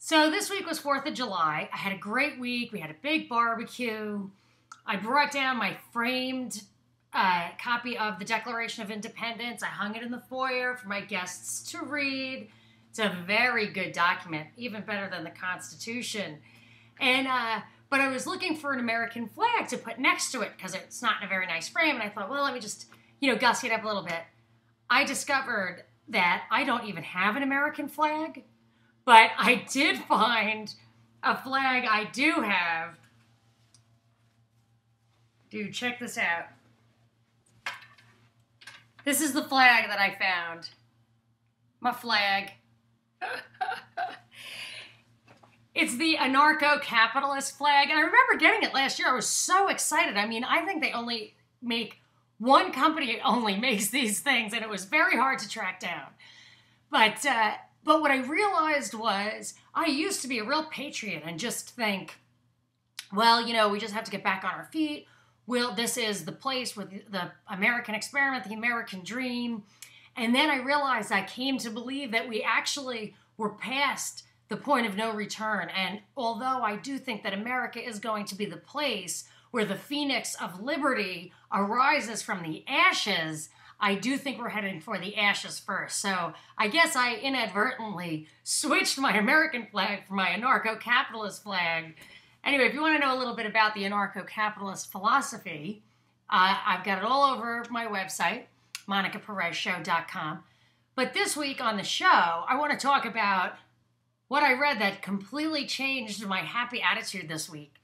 So this week was 4th of July. I had a great week. We had a big barbecue. I brought down my framed copy of the Declaration of Independence. I hung it in the foyer for my guests to read. It's a very good document, even better than the Constitution. And but I was looking for an American flag to put next to it because it's not in a very nice frame. And I thought, well, let me just, gussy it up a little bit. I discovered that I don't even have an American flag. But I did find a flag I do have. Dude, check this out. This is the flag that I found. My flag. It's the anarcho-capitalist flag. And I remember getting it last year. I was so excited. I mean, I think they only make one company only makes these things. And it was very hard to track down. But what I realized was I used to be a real patriot and just think, well, we just have to get back on our feet. Well, this is the place with the American experiment, the American dream. And then I realized I came to believe that we actually were past the point of no return. And although I do think that America is going to be the place where the phoenix of liberty arises from the ashes, I do think we're heading for the ashes first. So I guess I inadvertently switched my American flag for my anarcho-capitalist flag. Anyway, if you want to know a little bit about the anarcho-capitalist philosophy, I've got it all over my website, monicaperezshow.com. But this week on the show, I want to talk about what I read that completely changed my happy attitude this week.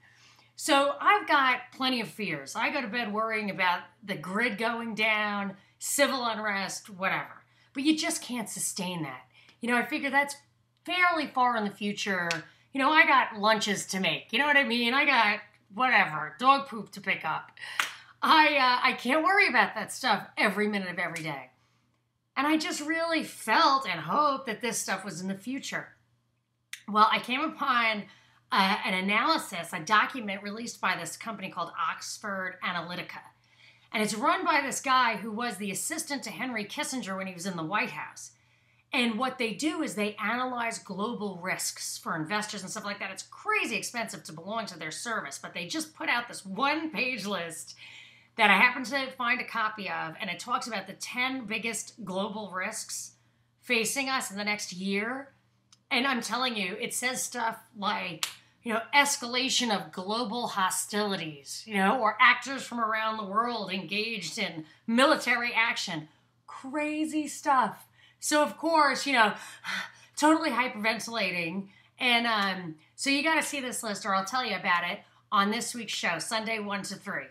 So I've got plenty of fears. I go to bed worrying about the grid going down, civil unrest, whatever. But you just can't sustain that. I figure that's fairly far in the future. I got lunches to make. You know what I mean? I got whatever, dog poop to pick up. I can't worry about that stuff every minute of every day. And I just really felt and hoped that this stuff was in the future. Well, I came upon an analysis, a document released by this company called Oxford Analytica. And it's run by this guy who was the assistant to Henry Kissinger when he was in the White House. And what they do is they analyze global risks for investors and stuff like that. It's crazy expensive to belong to their service, but they just put out this one-page list that I happen to find a copy of, and it talks about the 10 biggest global risks facing us in the next year. And I'm telling you, it says stuff like, escalation of global hostilities, or actors from around the world engaged in military action. Crazy stuff. So, of course, totally hyperventilating. And so you got to see this list, or I'll tell you about it on this week's show, Sunday 1 to 3.